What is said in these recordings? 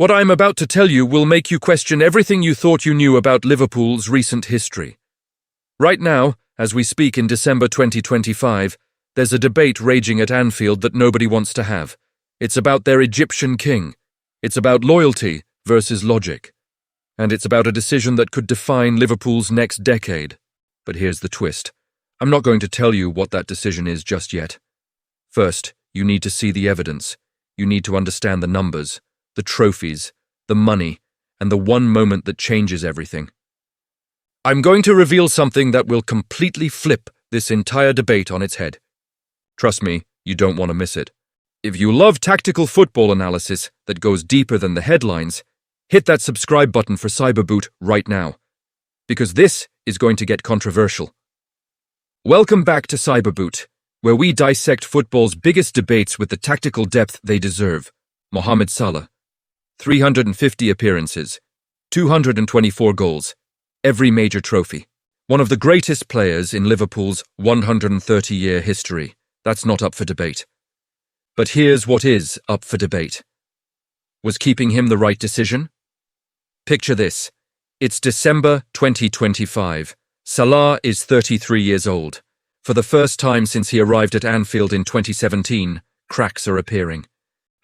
What I am about to tell you will make you question everything you thought you knew about Liverpool's recent history. Right now, as we speak in December 2025, there's a debate raging at Anfield that nobody wants to have. It's about their Egyptian king. It's about loyalty versus logic. And it's about a decision that could define Liverpool's next decade. But here's the twist. I'm not going to tell you what that decision is just yet. First, you need to see the evidence. You need to understand the numbers, the trophies, the money, and the one moment that changes everything. I'm going to reveal something that will completely flip this entire debate on its head. Trust me, you don't want to miss it. If you love tactical football analysis that goes deeper than the headlines, hit that subscribe button for Cyberboot right now, because this is going to get controversial. Welcome back to Cyberboot, where we dissect football's biggest debates with the tactical depth they deserve. Mohamed Salah. 350 appearances, 224 goals, every major trophy. One of the greatest players in Liverpool's 130-year history. That's not up for debate. But here's what is up for debate. Was keeping him the right decision? Picture this. It's December 2025. Salah is 33 years old. For the first time since he arrived at Anfield in 2017, cracks are appearing.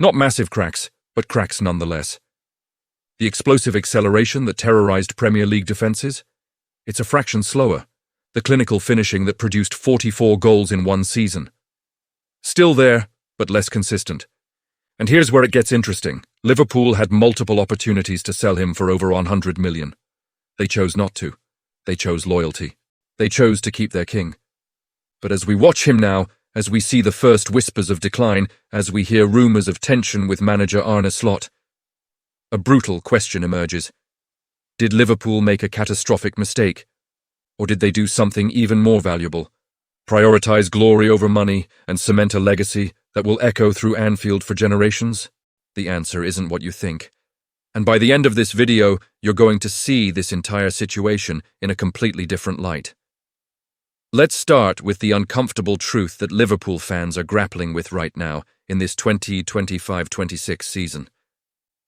Not massive cracks, but cracks nonetheless. The explosive acceleration that terrorized Premier League defenses? It's a fraction slower. The clinical finishing that produced 44 goals in one season. Still there, but less consistent. And here's where it gets interesting. Liverpool had multiple opportunities to sell him for over 100 million. They chose not to. They chose loyalty. They chose to keep their king. But as we watch him now, as we see the first whispers of decline, as we hear rumours of tension with manager Arne Slot, a brutal question emerges. Did Liverpool make a catastrophic mistake? Or did they do something even more valuable? Prioritise glory over money and cement a legacy that will echo through Anfield for generations? The answer isn't what you think. And by the end of this video, you're going to see this entire situation in a completely different light. Let's start with the uncomfortable truth that Liverpool fans are grappling with right now in this 2025-26 season.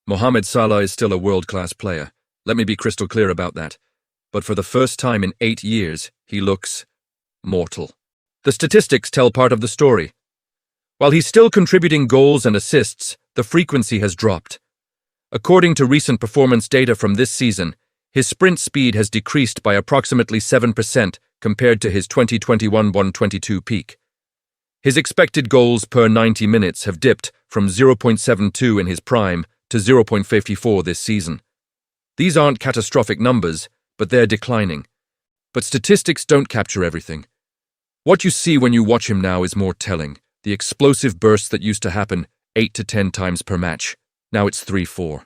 Mohamed Salah is still a world-class player. Let me be crystal clear about that. But for the first time in 8 years, he looks mortal. The statistics tell part of the story. While he's still contributing goals and assists, the frequency has dropped. According to recent performance data from this season, his sprint speed has decreased by approximately 7% compared to his 2021-22 peak. His expected goals per 90 minutes have dipped from 0.72 in his prime to 0.54 this season. These aren't catastrophic numbers, but they're declining. But statistics don't capture everything. What you see when you watch him now is more telling. The explosive bursts that used to happen 8 to 10 times per match. Now it's 3-4.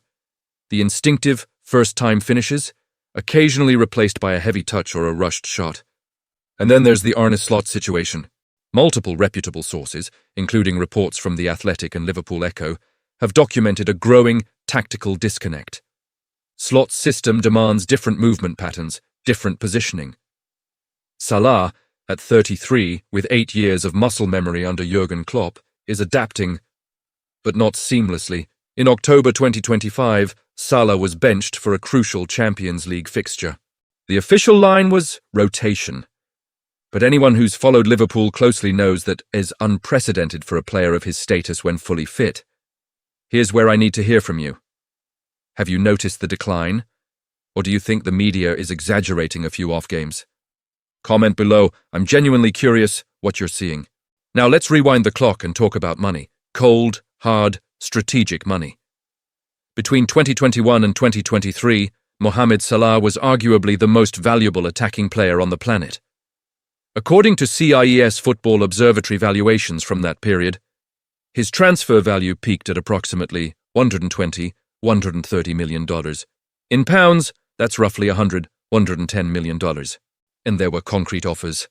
The instinctive, first-time finishes, occasionally replaced by a heavy touch or a rushed shot. And then there's the Arne Slot situation. Multiple reputable sources, including reports from The Athletic and Liverpool Echo, have documented a growing tactical disconnect. Slot's system demands different movement patterns, different positioning. Salah, at 33, with 8 years of muscle memory under Jurgen Klopp, is adapting, but not seamlessly. In October 2025, Salah was benched for a crucial Champions League fixture. The official line was rotation. But anyone who's followed Liverpool closely knows that is unprecedented for a player of his status when fully fit. Here's where I need to hear from you. Have you noticed the decline? Or do you think the media is exaggerating a few off games? Comment below. I'm genuinely curious what you're seeing. Now let's rewind the clock and talk about money. Cold, hard, strategic money. Between 2021 and 2023, Mohamed Salah was arguably the most valuable attacking player on the planet. According to CIES Football Observatory valuations from that period, his transfer value peaked at approximately $120–130 million. In pounds, that's roughly $110 million. And there were concrete offers.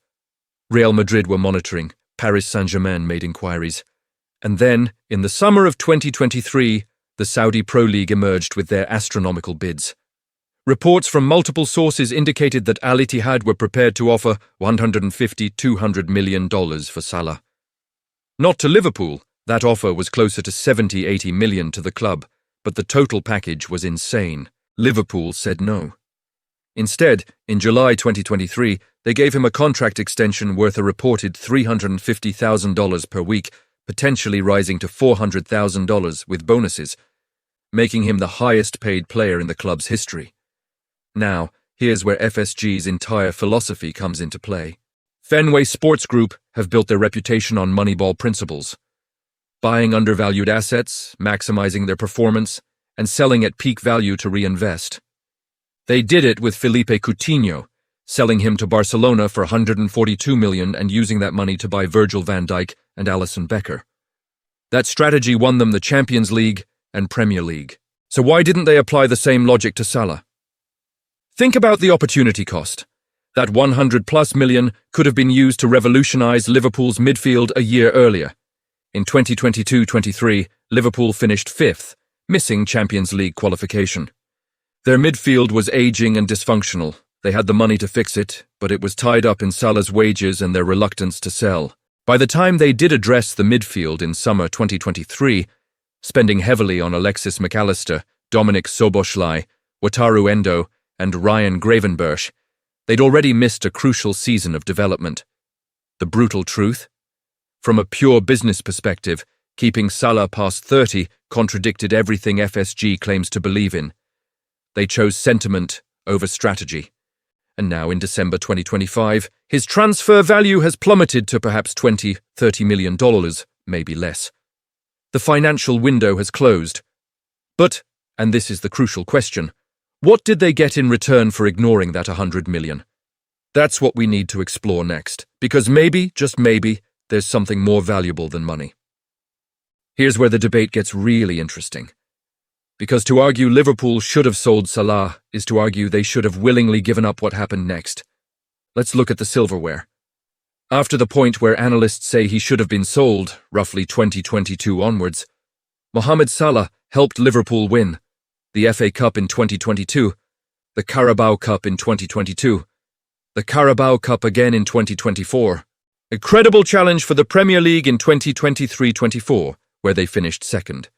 Real Madrid were monitoring, Paris Saint-Germain made inquiries. And then, in the summer of 2023, the Saudi Pro League emerged with their astronomical bids. Reports from multiple sources indicated that Al Ittihad were prepared to offer $150–200 million for Salah. Not to Liverpool, that offer was closer to $70–80 million to the club, but the total package was insane. Liverpool said no. Instead, in July 2023, they gave him a contract extension worth a reported $350,000 per week, potentially rising to $400,000 with bonuses, making him the highest-paid player in the club's history. Now, here's where FSG's entire philosophy comes into play. Fenway Sports Group have built their reputation on Moneyball principles. Buying undervalued assets, maximizing their performance, and selling at peak value to reinvest. They did it with Felipe Coutinho, selling him to Barcelona for $142 million and using that money to buy Virgil van Dijk and Alisson Becker. That strategy won them the Champions League and Premier League. So why didn't they apply the same logic to Salah? Think about the opportunity cost. That $100+ million could have been used to revolutionize Liverpool's midfield a year earlier. In 2022-23, Liverpool finished 5th, missing Champions League qualification. Their midfield was aging and dysfunctional. They had the money to fix it, but it was tied up in Salah's wages and their reluctance to sell. By the time they did address the midfield in summer 2023, spending heavily on Alexis McAllister, Dominic Szoboszlai, Wataru Endo, and Ryan Gravenberch, they'd already missed a crucial season of development. The brutal truth? From a pure business perspective, keeping Salah past 30 contradicted everything FSG claims to believe in. They chose sentiment over strategy. And now in December 2025, his transfer value has plummeted to perhaps $20–30 million, maybe less. The financial window has closed. But, and this is the crucial question, what did they get in return for ignoring that $100 million? That's what we need to explore next, because maybe, just maybe, there's something more valuable than money. Here's where the debate gets really interesting. Because to argue Liverpool should have sold Salah is to argue they should have willingly given up what happened next. Let's look at the silverware. After the point where analysts say he should have been sold, roughly 2022 onwards, Mohamed Salah helped Liverpool win the FA Cup in 2022, the Carabao Cup in 2022, the Carabao Cup again in 2024, a credible challenge for the Premier League in 2023-24, where they finished second.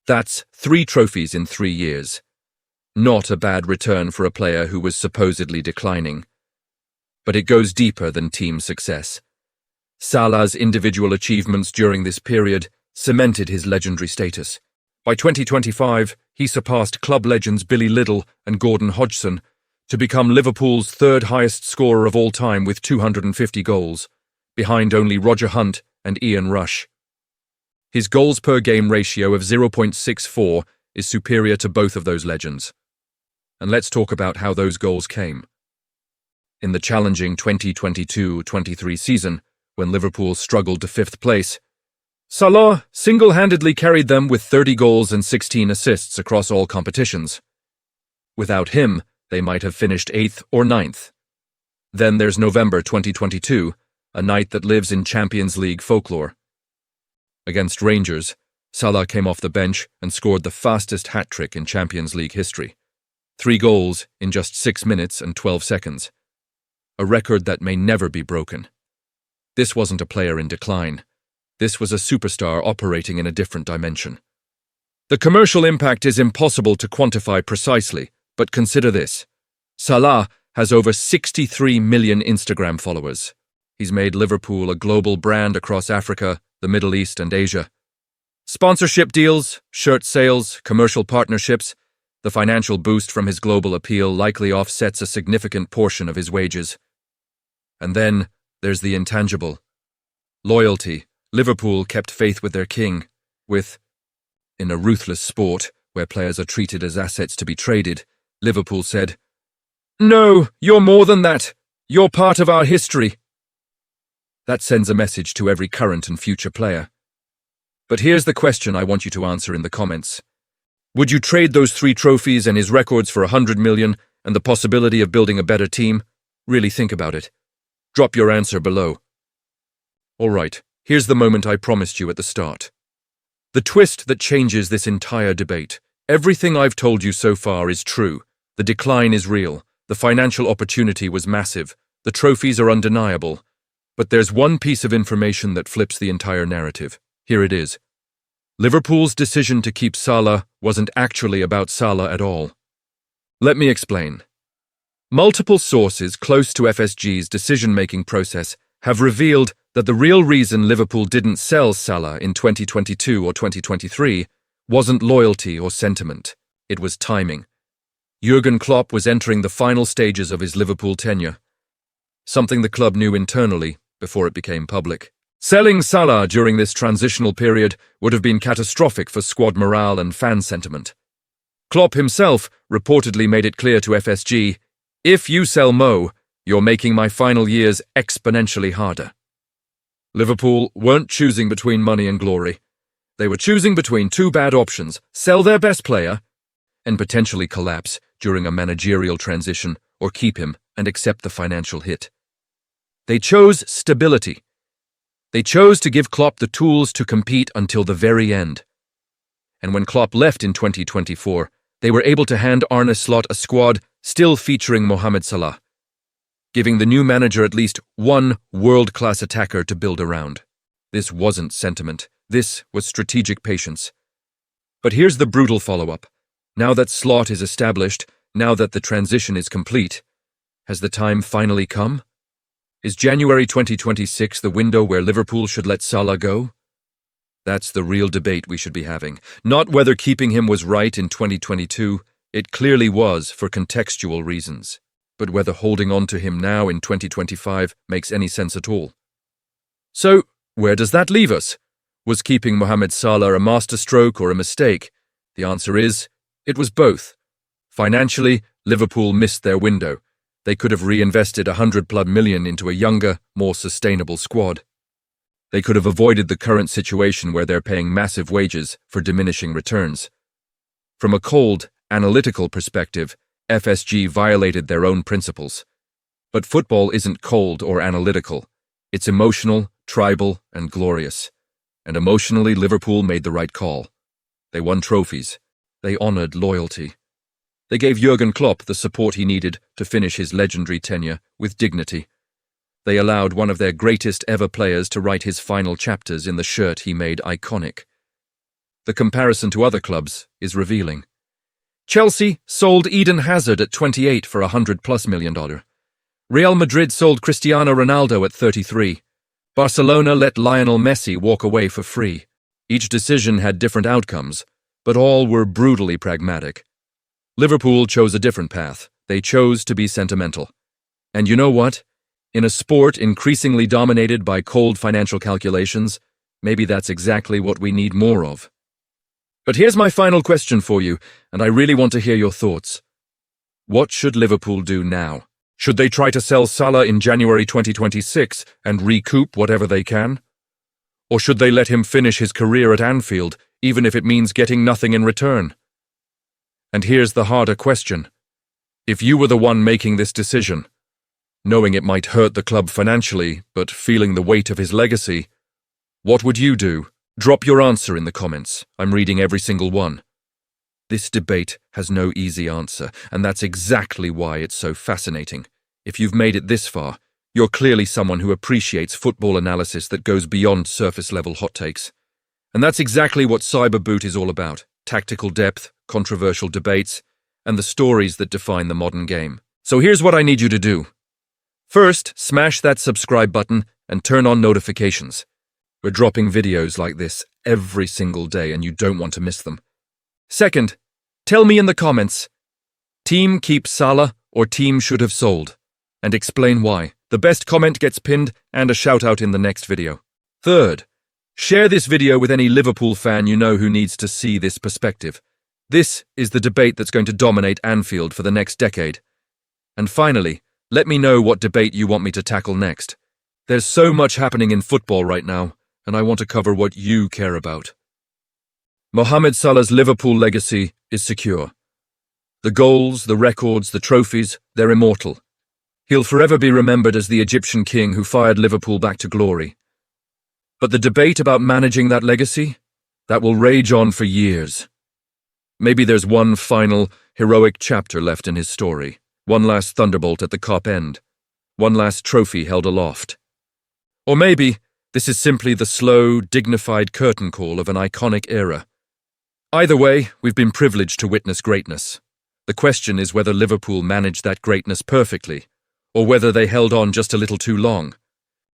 That's 3 trophies in 3 years. Not a bad return for a player who was supposedly declining. But it goes deeper than team success. Salah's individual achievements during this period cemented his legendary status. By 2025, he surpassed club legends Billy Liddell and Gordon Hodgson to become Liverpool's 3rd highest scorer of all time with 250 goals, behind only Roger Hunt and Ian Rush. His goals-per-game ratio of 0.64 is superior to both of those legends. And let's talk about how those goals came. In the challenging 2022-23 season, when Liverpool struggled to 5th place, Salah single-handedly carried them with 30 goals and 16 assists across all competitions. Without him, they might have finished 8th or 9th. Then there's November 2022, a night that lives in Champions League folklore. Against Rangers, Salah came off the bench and scored the fastest hat-trick in Champions League history. 3 goals in just 6 minutes and 12 seconds. A record that may never be broken. This wasn't a player in decline. This was a superstar operating in a different dimension. The commercial impact is impossible to quantify precisely, but consider this. Salah has over 63 million Instagram followers. He's made Liverpool a global brand across Africa, the Middle East, and Asia. Sponsorship deals, shirt sales, commercial partnerships, the financial boost from his global appeal likely offsets a significant portion of his wages. And then there's the intangible. Loyalty. Liverpool kept faith with their king, in a ruthless sport where players are treated as assets to be traded, Liverpool said, "No, you're more than that. You're part of our history." That sends a message to every current and future player. But here's the question I want you to answer in the comments. Would you trade those 3 trophies and his records for $100 million and the possibility of building a better team? Really think about it. Drop your answer below. All right, here's the moment I promised you at the start. The twist that changes this entire debate. Everything I've told you so far is true. The decline is real. The financial opportunity was massive. The trophies are undeniable. But there's one piece of information that flips the entire narrative. Here it is. Liverpool's decision to keep Salah wasn't actually about Salah at all. Let me explain. Multiple sources close to FSG's decision-making process have revealed that the real reason Liverpool didn't sell Salah in 2022 or 2023 wasn't loyalty or sentiment. It was timing. Jurgen Klopp was entering the final stages of his Liverpool tenure, something the club knew internally before it became public. Selling Salah during this transitional period would have been catastrophic for squad morale and fan sentiment. Klopp himself reportedly made it clear to FSG, "If you sell Mo, you're making my final years exponentially harder." Liverpool weren't choosing between money and glory. They were choosing between two bad options: sell their best player and potentially collapse during a managerial transition, or keep him and accept the financial hit. They chose stability. They chose to give Klopp the tools to compete until the very end. And when Klopp left in 2024, they were able to hand Arne Slot a squad still featuring Mohamed Salah, giving the new manager at least one world-class attacker to build around. This wasn't sentiment. This was strategic patience. But here's the brutal follow-up. Now that Slot is established, now that the transition is complete, has the time finally come? Is January 2026 the window where Liverpool should let Salah go? That's the real debate we should be having. Not whether keeping him was right in 2022, it clearly was for contextual reasons, but whether holding on to him now in 2025 makes any sense at all. So, where does that leave us? Was keeping Mohamed Salah a masterstroke or a mistake? The answer is, it was both. Financially, Liverpool missed their window. They could have reinvested $100+ million into a younger, more sustainable squad. They could have avoided the current situation where they're paying massive wages for diminishing returns. From a cold, analytical perspective, FSG violated their own principles. But football isn't cold or analytical. It's emotional, tribal, and glorious. And emotionally, Liverpool made the right call. They won trophies. They honored loyalty. They gave Jurgen Klopp the support he needed to finish his legendary tenure with dignity. They allowed one of their greatest ever players to write his final chapters in the shirt he made iconic. The comparison to other clubs is revealing. Chelsea sold Eden Hazard at 28 for $100+ million. Real Madrid sold Cristiano Ronaldo at 33. Barcelona let Lionel Messi walk away for free. Each decision had different outcomes, but all were brutally pragmatic. Liverpool chose a different path. They chose to be sentimental. And you know what? In a sport increasingly dominated by cold financial calculations, maybe that's exactly what we need more of. But here's my final question for you, and I really want to hear your thoughts. What should Liverpool do now? Should they try to sell Salah in January 2026 and recoup whatever they can? Or should they let him finish his career at Anfield, even if it means getting nothing in return? And here's the harder question. If you were the one making this decision, knowing it might hurt the club financially, but feeling the weight of his legacy, what would you do? Drop your answer in the comments. I'm reading every single one. This debate has no easy answer, and that's exactly why it's so fascinating. If you've made it this far, you're clearly someone who appreciates football analysis that goes beyond surface-level hot takes. And that's exactly what Cyberboot is all about. Tactical depth, controversial debates, and the stories that define the modern game. So here's what I need you to do. First, smash that subscribe button and turn on notifications. We're dropping videos like this every single day and you don't want to miss them. Second, tell me in the comments, team keep Salah or team should have sold, and explain why. The best comment gets pinned and a shout out in the next video. Third, share this video with any Liverpool fan you know who needs to see this perspective. This is the debate that's going to dominate Anfield for the next decade. And finally, let me know what debate you want me to tackle next. There's so much happening in football right now, and I want to cover what you care about. Mohamed Salah's Liverpool legacy is secure. The goals, the records, the trophies, they're immortal. He'll forever be remembered as the Egyptian king who fired Liverpool back to glory. But the debate about managing that legacy, that will rage on for years. Maybe there's one final, heroic chapter left in his story. One last thunderbolt at the Kop end. One last trophy held aloft. Or maybe This is simply the slow, dignified curtain call of an iconic era. Either way, we've been privileged to witness greatness. The question is whether Liverpool managed that greatness perfectly, or whether they held on just a little too long.